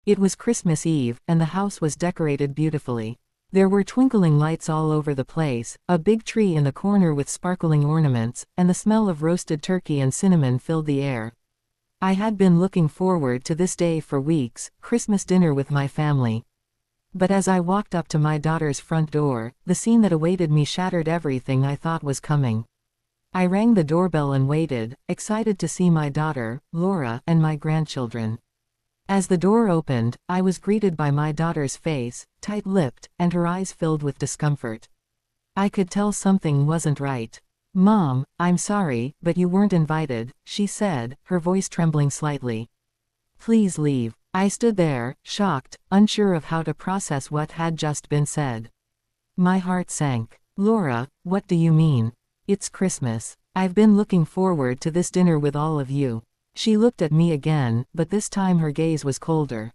It was Christmas Eve, and the house was decorated beautifully. There were twinkling lights all over the place, a big tree in the corner with sparkling ornaments, and the smell of roasted turkey and cinnamon filled the air. I had been looking forward to this day for weeks, Christmas dinner with my family. But as I walked up to my daughter's front door, the scene that awaited me shattered everything I thought was coming. I rang the doorbell and waited, excited to see my daughter, Laura, and my grandchildren. As the door opened, I was greeted by my daughter's face, tight-lipped, and her eyes filled with discomfort. I could tell something wasn't right. "Mom, I'm sorry, but you weren't invited," she said, her voice trembling slightly. "Please leave." I stood there, shocked, unsure of how to process what had just been said. My heart sank. "Laura, what do you mean? It's Christmas. I've been looking forward to this dinner with all of you." She looked at me again, but this time her gaze was colder.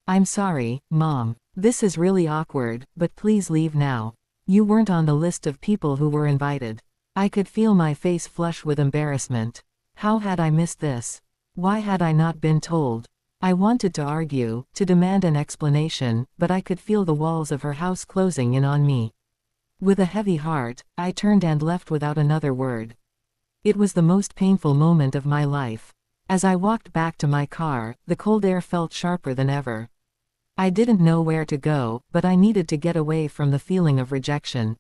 "I'm sorry, Mom. This is really awkward, but please leave now. You weren't on the list of people who were invited." I could feel my face flush with embarrassment. How had I missed this? Why had I not been told? I wanted to argue, to demand an explanation, but I could feel the walls of her house closing in on me. With a heavy heart, I turned and left without another word. It was the most painful moment of my life. As I walked back to my car, the cold air felt sharper than ever. I didn't know where to go, but I needed to get away from the feeling of rejection.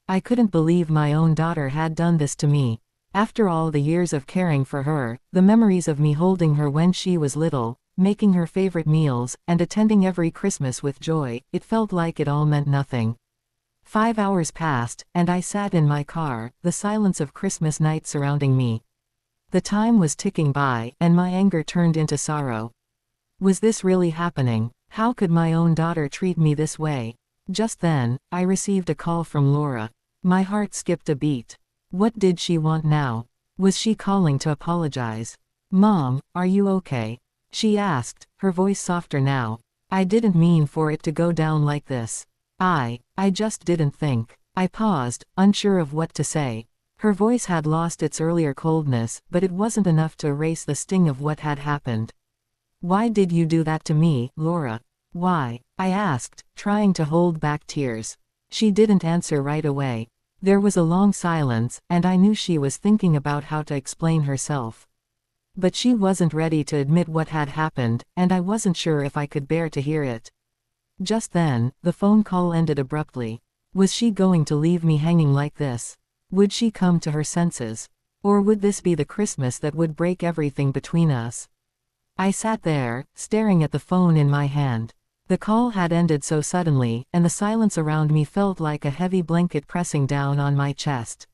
I couldn't believe my own daughter had done this to me. After all the years of caring for her, the memories of me holding her when she was little, making her favorite meals, and attending every Christmas with joy, it felt like it all meant nothing. 5 hours passed, and I sat in my car, the silence of Christmas night surrounding me. The time was ticking by, and my anger turned into sorrow. Was this really happening? How could my own daughter treat me this way? Just then, I received a call from Laura. My heart skipped a beat. What did she want now? Was she calling to apologize? "Mom, are you okay?" she asked, her voice softer now. "I didn't mean for it to go down like this. I just didn't think." I paused, unsure of what to say. Her voice had lost its earlier coldness, but it wasn't enough to erase the sting of what had happened. "Why did you do that to me, Laura? Why?" I asked, trying to hold back tears. She didn't answer right away. There was a long silence, and I knew she was thinking about how to explain herself. But she wasn't ready to admit what had happened, and I wasn't sure if I could bear to hear it. Just then, the phone call ended abruptly. Was she going to leave me hanging like this? Would she come to her senses? Or would this be the Christmas that would break everything between us? I sat there, staring at the phone in my hand. The call had ended so suddenly, and the silence around me felt like a heavy blanket pressing down on my chest.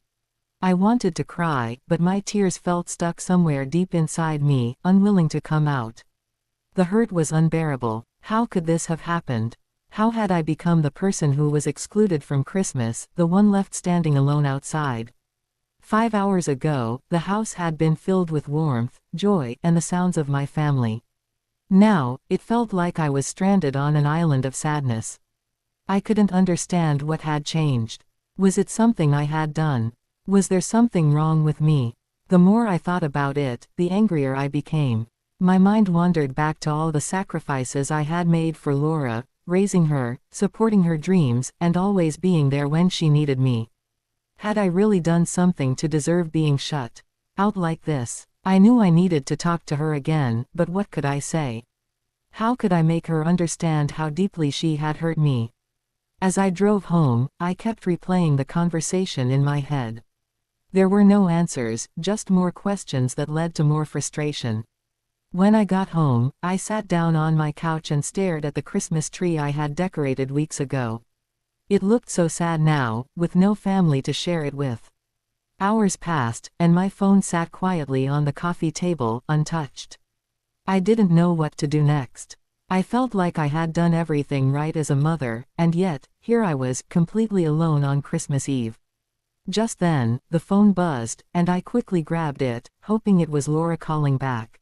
I wanted to cry, but my tears felt stuck somewhere deep inside me, unwilling to come out. The hurt was unbearable. How could this have happened? How had I become the person who was excluded from Christmas, the one left standing alone outside? 5 hours ago, the house had been filled with warmth, joy, and the sounds of my family. Now, it felt like I was stranded on an island of sadness. I couldn't understand what had changed. Was it something I had done? Was there something wrong with me? The more I thought about it, the angrier I became. My mind wandered back to all the sacrifices I had made for Laura, raising her, supporting her dreams, and always being there when she needed me. Had I really done something to deserve being shut out like this? I knew I needed to talk to her again, but what could I say? How could I make her understand how deeply she had hurt me? As I drove home, I kept replaying the conversation in my head. There were no answers, just more questions that led to more frustration. When I got home, I sat down on my couch and stared at the Christmas tree I had decorated weeks ago. It looked so sad now, with no family to share it with. Hours passed, and my phone sat quietly on the coffee table, untouched. I didn't know what to do next. I felt like I had done everything right as a mother, and yet, here I was, completely alone on Christmas Eve. Just then, the phone buzzed, and I quickly grabbed it, hoping it was Laura calling back.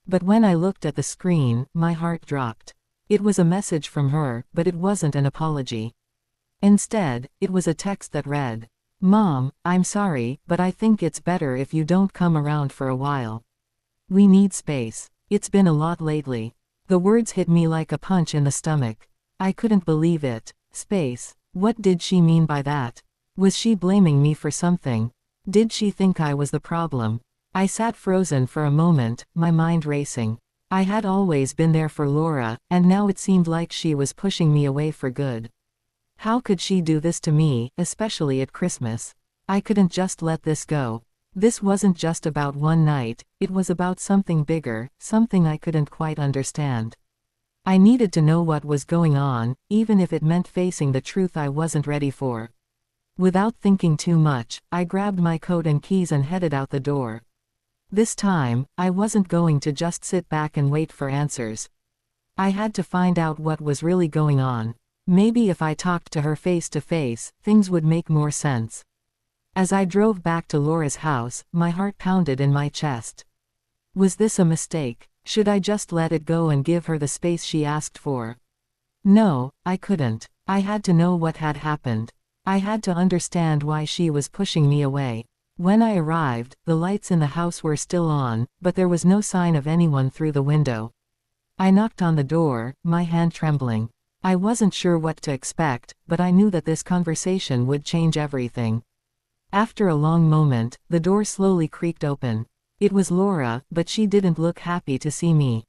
But when I looked at the screen, my heart dropped. It was a message from her, but it wasn't an apology. Instead, it was a text that read, "Mom, I'm sorry, but I think it's better if you don't come around for a while. We need space. It's been a lot lately. The words hit me like a punch in the stomach. I couldn't believe it. Space. What did she mean by that? Was she blaming me for something? Did she think I was the problem? I sat frozen for a moment, my mind racing. I had always been there for Laura, and now it seemed like she was pushing me away for good. How could she do this to me, especially at Christmas? I couldn't just let this go. This wasn't just about one night, it was about something bigger, something I couldn't quite understand. I needed to know what was going on, even if it meant facing the truth I wasn't ready for. Without thinking too much, I grabbed my coat and keys and headed out the door. This time, I wasn't going to just sit back and wait for answers. I had to find out what was really going on. Maybe if I talked to her face to face, things would make more sense. As I drove back to Laura's house, my heart pounded in my chest. Was this a mistake? Should I just let it go and give her the space she asked for? No, I couldn't. I had to know what had happened. I had to understand why she was pushing me away. When I arrived, the lights in the house were still on, but there was no sign of anyone through the window. I knocked on the door, my hand trembling. I wasn't sure what to expect, but I knew that this conversation would change everything. After a long moment, the door slowly creaked open. It was Laura, but she didn't look happy to see me.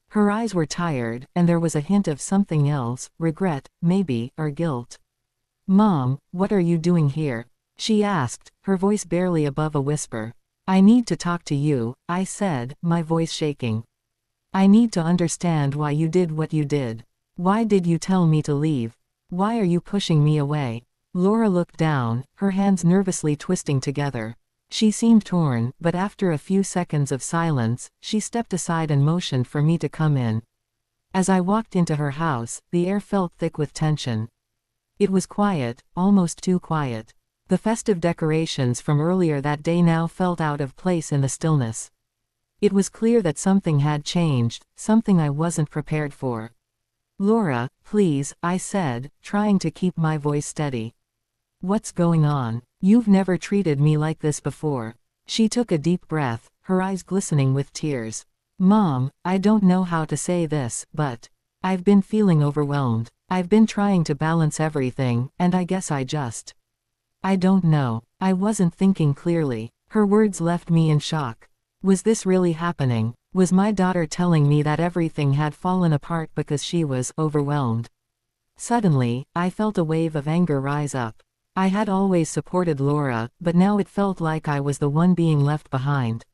Her eyes were tired, and there was a hint of something else, regret, maybe, or guilt. "Mom, what are you doing here?" she asked, her voice barely above a whisper. "I need to talk to you," I said, my voice shaking. "I need to understand why you did what you did. Why did you tell me to leave? Why are you pushing me away?" Laura looked down, her hands nervously twisting together. She seemed torn, but after a few seconds of silence, she stepped aside and motioned for me to come in. As I walked into her house, the air felt thick with tension. It was quiet, almost too quiet. The festive decorations from earlier that day now felt out of place in the stillness. It was clear that something had changed, something I wasn't prepared for. "Laura, please," I said, trying to keep my voice steady. "What's going on? You've never treated me like this before." She took a deep breath, her eyes glistening with tears. "Mom, I don't know how to say this, but I've been feeling overwhelmed. I've been trying to balance everything, and I guess I don't know." I wasn't thinking clearly. Her words left me in shock. Was this really happening? Was my daughter telling me that everything had fallen apart because she was overwhelmed? Suddenly, I felt a wave of anger rise up. I had always supported Laura, but now it felt like I was the one being left behind.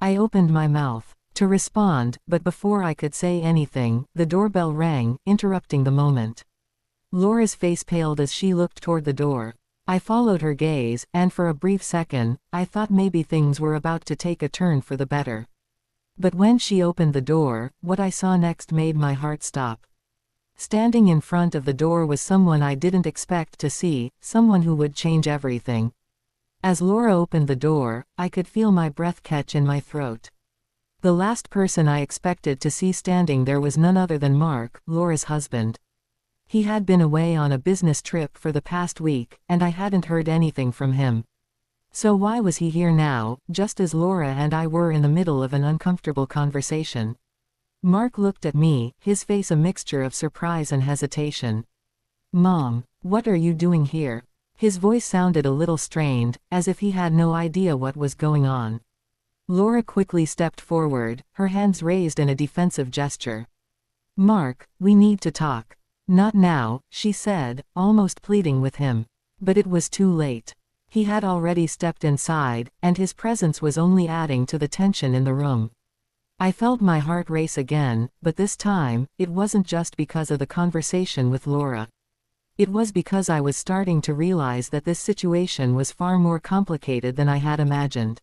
I opened my mouth to respond, but before I could say anything, the doorbell rang, interrupting the moment. Laura's face paled as she looked toward the door. I followed her gaze, and for a brief second, I thought maybe things were about to take a turn for the better. But when she opened the door, what I saw next made my heart stop. Standing in front of the door was someone I didn't expect to see, someone who would change everything. As Laura opened the door, I could feel my breath catch in my throat. The last person I expected to see standing there was none other than Mark, Laura's husband. He had been away on a business trip for the past week, and I hadn't heard anything from him. So why was he here now, just as Laura and I were in the middle of an uncomfortable conversation? Mark looked at me, his face a mixture of surprise and hesitation. "Mom, what are you doing here?" His voice sounded a little strained, as if he had no idea what was going on. Laura quickly stepped forward, her hands raised in a defensive gesture. "Mark, we need to talk." "Not now," she said, almost pleading with him. But it was too late. He had already stepped inside, and his presence was only adding to the tension in the room. I felt my heart race again, but this time, it wasn't just because of the conversation with Laura. It was because I was starting to realize that this situation was far more complicated than I had imagined.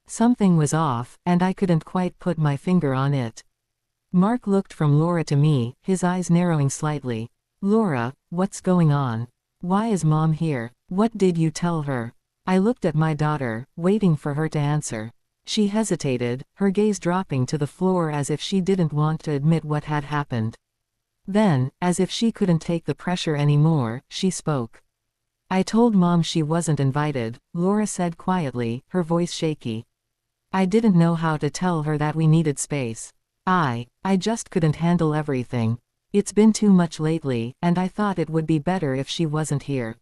Something was off, and I couldn't quite put my finger on it. Mark looked from Laura to me, his eyes narrowing slightly. "Laura, what's going on? Why is Mom here? What did you tell her?" I looked at my daughter, waiting for her to answer. She hesitated, her gaze dropping to the floor as if she didn't want to admit what had happened. Then, as if she couldn't take the pressure anymore, she spoke. "I told Mom she wasn't invited," Laura said quietly, her voice shaky. "I didn't know how to tell her that we needed space. I just couldn't handle everything. It's been too much lately, and I thought it would be better if she wasn't here.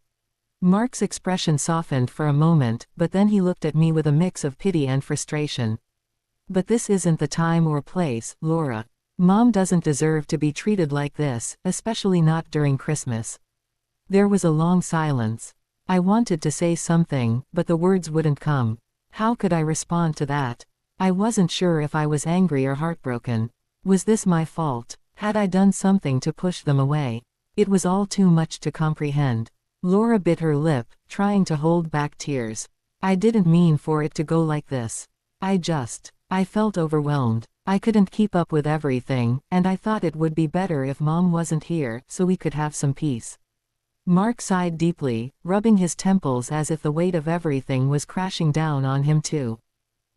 Mark's expression softened for a moment, but then he looked at me with a mix of pity and frustration. But this isn't the time or place, Laura. Mom doesn't deserve to be treated like this, especially not during Christmas. There was a long silence. I wanted to say something, but the words wouldn't come. How could I respond to that? I wasn't sure if I was angry or heartbroken. Was this my fault? Had I done something to push them away? It was all too much to comprehend. Laura bit her lip, trying to hold back tears. I didn't mean for it to go like this. I felt overwhelmed. I couldn't keep up with everything, and I thought it would be better if Mom wasn't here so we could have some peace. Mark sighed deeply, rubbing his temples as if the weight of everything was crashing down on him too.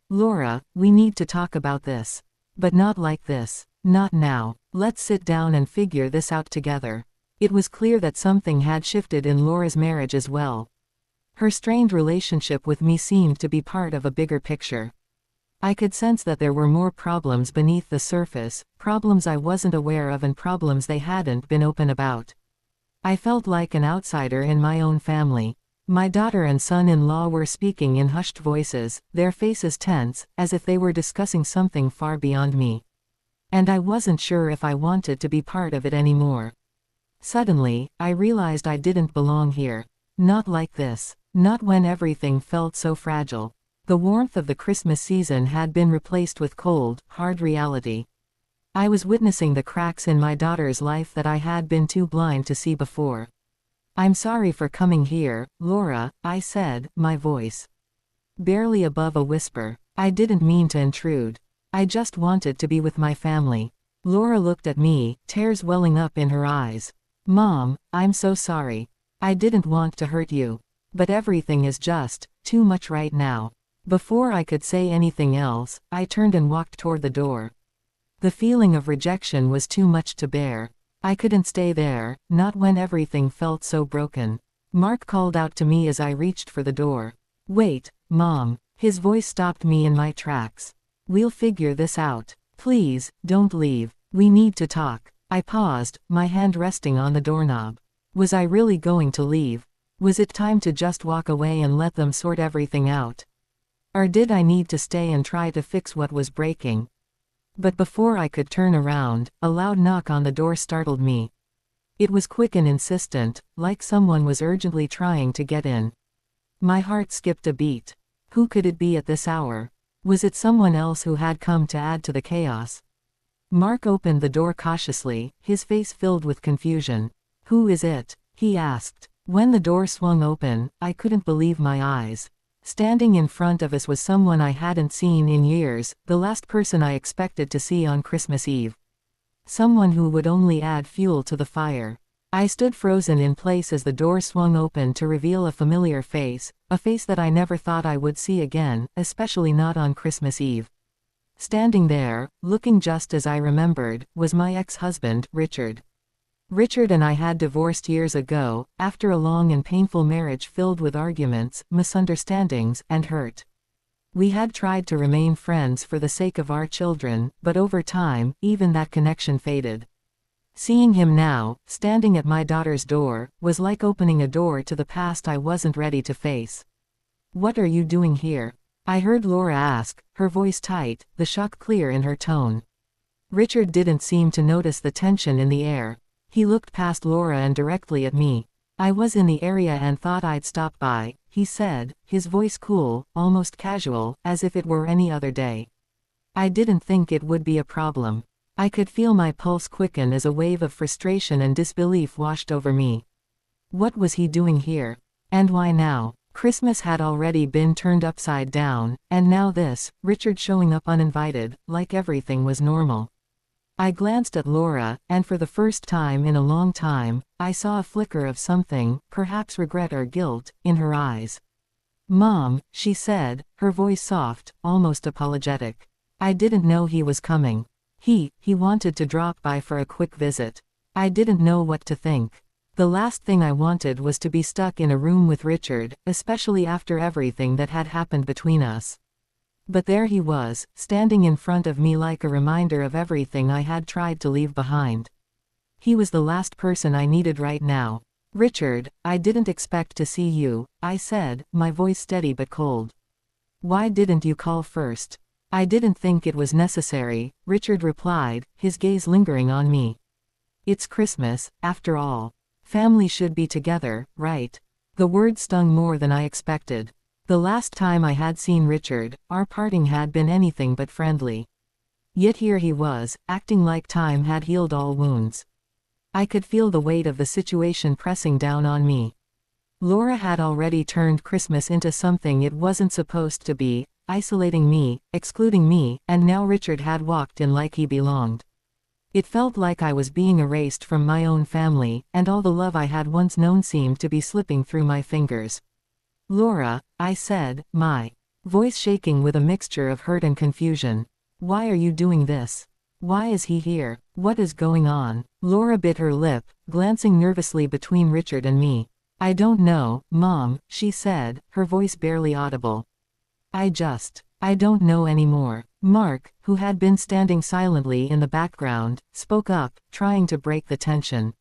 Laura, we need to talk about this. But not like this. Not now. Let's sit down and figure this out together. It was clear that something had shifted in Laura's marriage as well. Her strained relationship with me seemed to be part of a bigger picture. I could sense that there were more problems beneath the surface, problems I wasn't aware of and problems they hadn't been open about. I felt like an outsider in my own family. My daughter and son-in-law were speaking in hushed voices, their faces tense, as if they were discussing something far beyond me. And I wasn't sure if I wanted to be part of it anymore. Suddenly, I realized I didn't belong here. Not like this. Not when everything felt so fragile. The warmth of the Christmas season had been replaced with cold, hard reality. I was witnessing the cracks in my daughter's life that I had been too blind to see before. I'm sorry for coming here, Laura, I said, my voice barely above a whisper. I didn't mean to intrude. I just wanted to be with my family. Laura looked at me, tears welling up in her eyes. Mom, I'm so sorry. I didn't want to hurt you. But everything is just too much right now. Before I could say anything else, I turned and walked toward the door. The feeling of rejection was too much to bear. I couldn't stay there, not when everything felt so broken. Mark called out to me as I reached for the door. Wait, Mom. His voice stopped me in my tracks. We'll figure this out. Please, don't leave. We need to talk. I paused, my hand resting on the doorknob. Was I really going to leave? Was it time to just walk away and let them sort everything out? Or did I need to stay and try to fix what was breaking? But before I could turn around, a loud knock on the door startled me. It was quick and insistent, like someone was urgently trying to get in. My heart skipped a beat. Who could it be at this hour? Was it someone else who had come to add to the chaos? Mark opened the door cautiously, his face filled with confusion. Who is it? He asked. When the door swung open, I couldn't believe my eyes. Standing in front of us was someone I hadn't seen in years, the last person I expected to see on Christmas Eve. Someone who would only add fuel to the fire. I stood frozen in place as the door swung open to reveal a familiar face, a face that I never thought I would see again, especially not on Christmas Eve. Standing there, looking just as I remembered, was my ex-husband, Richard. Richard and I had divorced years ago, after a long and painful marriage filled with arguments, misunderstandings, and hurt. We had tried to remain friends for the sake of our children, but over time, even that connection faded. Seeing him now, standing at my daughter's door, was like opening a door to the past I wasn't ready to face. What are you doing here? I heard Laura ask, her voice tight, the shock clear in her tone. Richard didn't seem to notice the tension in the air. He looked past Laura and directly at me. I was in the area and thought I'd stop by, he said, his voice cool, almost casual, as if it were any other day. I didn't think it would be a problem. I could feel my pulse quicken as a wave of frustration and disbelief washed over me. What was he doing here? And why now? Christmas had already been turned upside down, and now this, Richard showing up uninvited, like everything was normal. I glanced at Laura, and for the first time in a long time, I saw a flicker of something, perhaps regret or guilt, in her eyes. Mom, she said, her voice soft, almost apologetic. I didn't know he was coming. He wanted to drop by for a quick visit. I didn't know what to think. The last thing I wanted was to be stuck in a room with Richard, especially after everything that had happened between us. But there he was, standing in front of me like a reminder of everything I had tried to leave behind. He was the last person I needed right now. "Richard, I didn't expect to see you," I said, my voice steady but cold. "Why didn't you call first?" "I didn't think it was necessary," Richard replied, his gaze lingering on me. "It's Christmas, after all. Family should be together, right?" The word stung more than I expected. The last time I had seen Richard, our parting had been anything but friendly. Yet here he was, acting like time had healed all wounds. I could feel the weight of the situation pressing down on me. Laura had already turned Christmas into something it wasn't supposed to be, isolating me, excluding me, and now Richard had walked in like he belonged. It felt like I was being erased from my own family, and all the love I had once known seemed to be slipping through my fingers. "Laura," I said, my voice shaking with a mixture of hurt and confusion. "Why are you doing this? Why is he here? What is going on?" Laura bit her lip, glancing nervously between Richard and me. "I don't know, Mom," she said, her voice barely audible. I don't know anymore." Mark, who had been standing silently in the background, spoke up, trying to break the tension.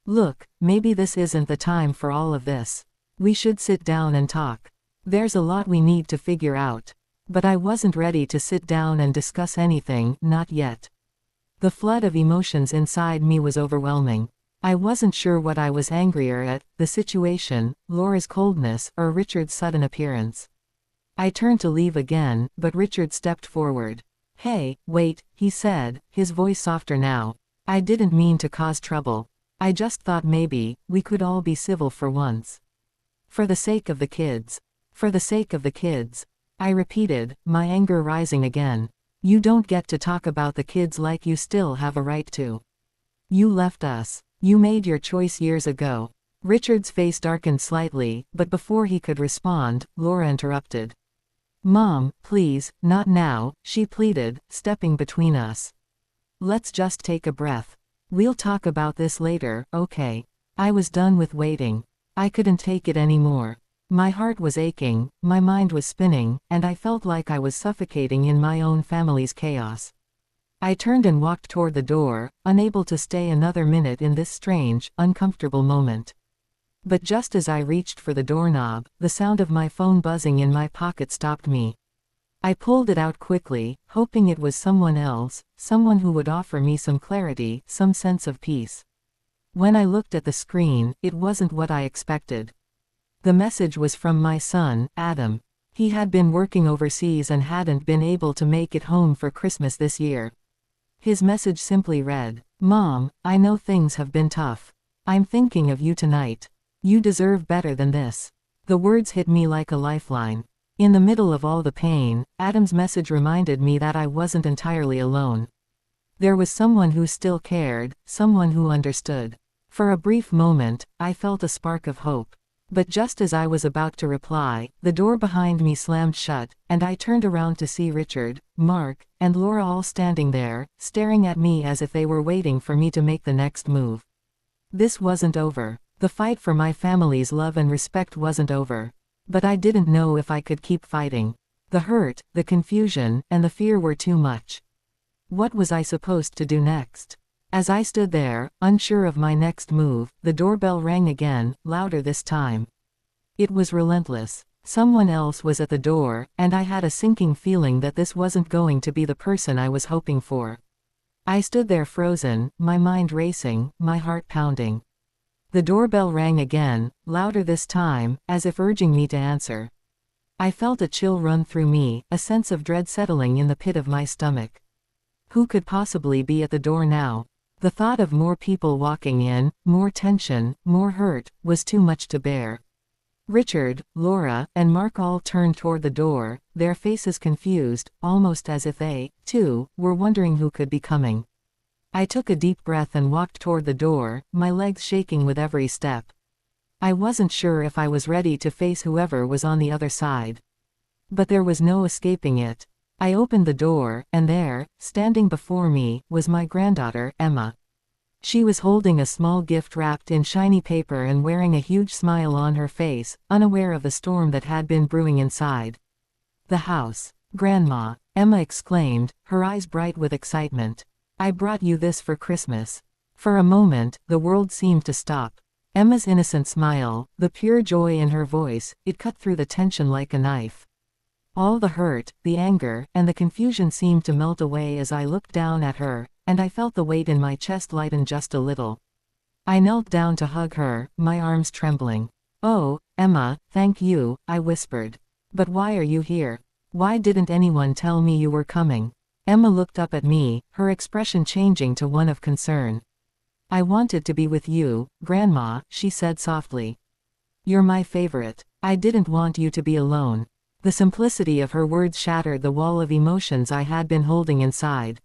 "Look, maybe this isn't the time for all of this. We should sit down and talk. There's a lot we need to figure out." But I wasn't ready to sit down and discuss anything, not yet. The flood of emotions inside me was overwhelming. I wasn't sure what I was angrier at, the situation, Laura's coldness, or Richard's sudden appearance. I turned to leave again, but Richard stepped forward. "Hey, wait," he said, his voice softer now. "I didn't mean to cause trouble. I just thought maybe we could all be civil for once. For the sake of the kids. For the sake of the kids," I repeated, my anger rising again. "You don't get to talk about the kids like you still have a right to. You left us. You made your choice years ago." Richard's face darkened slightly, but before he could respond, Laura interrupted. "Mom, please, not now," she pleaded, stepping between us. "Let's just take a breath. We'll talk about this later, okay?" I was done with waiting. I couldn't take it anymore. My heart was aching, my mind was spinning, and I felt like I was suffocating in my own family's chaos. I turned and walked toward the door, unable to stay another minute in this strange, uncomfortable moment. But just as I reached for the doorknob, the sound of my phone buzzing in my pocket stopped me. I pulled it out quickly, hoping it was someone else, someone who would offer me some clarity, some sense of peace. When I looked at the screen, it wasn't what I expected. The message was from my son, Adam. He had been working overseas and hadn't been able to make it home for Christmas this year. His message simply read, "Mom, I know things have been tough. I'm thinking of you tonight. You deserve better than this." The words hit me like a lifeline. In the middle of all the pain, Adam's message reminded me that I wasn't entirely alone. There was someone who still cared, someone who understood. For a brief moment, I felt a spark of hope. But just as I was about to reply, the door behind me slammed shut, and I turned around to see Richard, Mark, and Laura all standing there, staring at me as if they were waiting for me to make the next move. This wasn't over. The fight for my family's love and respect wasn't over. But I didn't know if I could keep fighting. The hurt, the confusion, and the fear were too much. What was I supposed to do next? As I stood there, unsure of my next move, the doorbell rang again, louder this time. It was relentless. Someone else was at the door, and I had a sinking feeling that this wasn't going to be the person I was hoping for. I stood there frozen, my mind racing, my heart pounding. The doorbell rang again, louder this time, as if urging me to answer. I felt a chill run through me, a sense of dread settling in the pit of my stomach. Who could possibly be at the door now? The thought of more people walking in, more tension, more hurt, was too much to bear. Richard, Laura, and Mark all turned toward the door, their faces confused, almost as if they, too, were wondering who could be coming. I took a deep breath and walked toward the door, my legs shaking with every step. I wasn't sure if I was ready to face whoever was on the other side. But there was no escaping it. I opened the door, and there, standing before me, was my granddaughter, Emma. She was holding a small gift wrapped in shiny paper and wearing a huge smile on her face, unaware of the storm that had been brewing inside. The house. Grandma, Emma exclaimed, her eyes bright with excitement. I brought you this for Christmas. For a moment, the world seemed to stop. Emma's innocent smile, the pure joy in her voice, it cut through the tension like a knife. All the hurt, the anger, and the confusion seemed to melt away as I looked down at her, and I felt the weight in my chest lighten just a little. I knelt down to hug her, my arms trembling. Oh, Emma, thank you, I whispered. But why are you here? Why didn't anyone tell me you were coming? Emma looked up at me, her expression changing to one of concern. I wanted to be with you, Grandma, she said softly. You're my favorite. I didn't want you to be alone. The simplicity of her words shattered the wall of emotions I had been holding inside.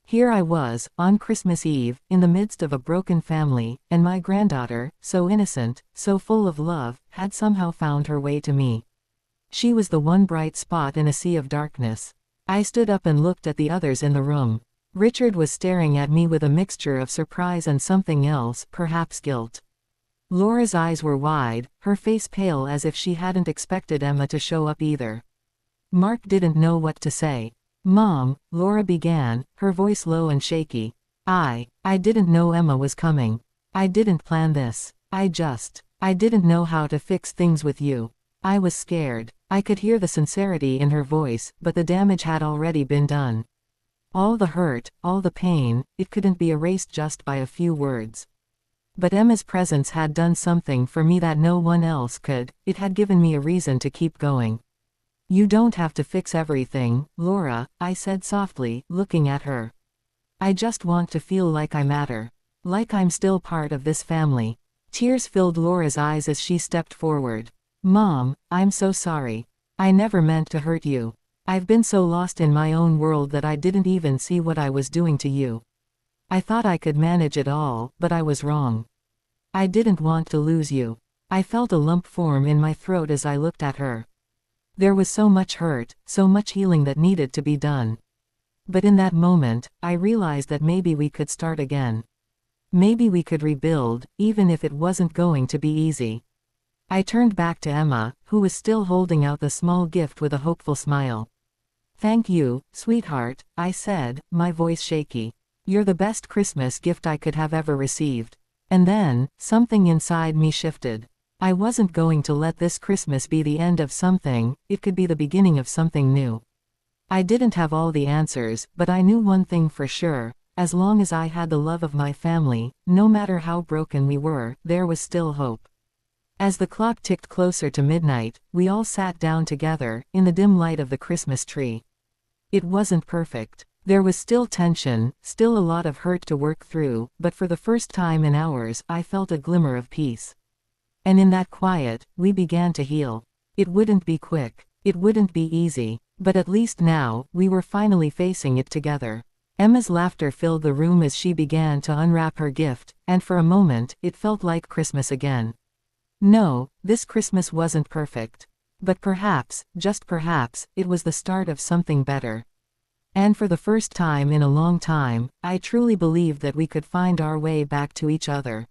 Here I was, on Christmas Eve, in the midst of a broken family, and my granddaughter, so innocent, so full of love, had somehow found her way to me. She was the one bright spot in a sea of darkness. I stood up and looked at the others in the room. Richard was staring at me with a mixture of surprise and something else, perhaps guilt. Laura's eyes were wide, her face pale as if she hadn't expected Emma to show up either. Mark didn't know what to say. Mom, Laura began, her voice low and shaky. I didn't know Emma was coming. I didn't plan this. I didn't know how to fix things with you. I was scared. I could hear the sincerity in her voice, but the damage had already been done. All the hurt, all the pain, it couldn't be erased just by a few words. But Emma's presence had done something for me that no one else could, it had given me a reason to keep going. You don't have to fix everything, Laura, I said softly, looking at her. I just want to feel like I matter. Like I'm still part of this family. Tears filled Laura's eyes as she stepped forward. Mom, I'm so sorry. I never meant to hurt you. I've been so lost in my own world that I didn't even see what I was doing to you. I thought I could manage it all, but I was wrong. I didn't want to lose you. I felt a lump form in my throat as I looked at her. There was so much hurt, so much healing that needed to be done. But in that moment, I realized that maybe we could start again. Maybe we could rebuild, even if it wasn't going to be easy. I turned back to Emma, who was still holding out the small gift with a hopeful smile. Thank you, sweetheart, I said, my voice shaky. You're the best Christmas gift I could have ever received. And then, something inside me shifted. I wasn't going to let this Christmas be the end of something, it could be the beginning of something new. I didn't have all the answers, but I knew one thing for sure. As long as I had the love of my family, no matter how broken we were, there was still hope. As the clock ticked closer to midnight, we all sat down together, in the dim light of the Christmas tree. It wasn't perfect. There was still tension, still a lot of hurt to work through, but for the first time in hours, I felt a glimmer of peace. And in that quiet, we began to heal. It wouldn't be quick. It wouldn't be easy. But at least now, we were finally facing it together. Emma's laughter filled the room as she began to unwrap her gift, and for a moment, it felt like Christmas again. No, this Christmas wasn't perfect. But perhaps, just perhaps, it was the start of something better. And for the first time in a long time, I truly believed that we could find our way back to each other.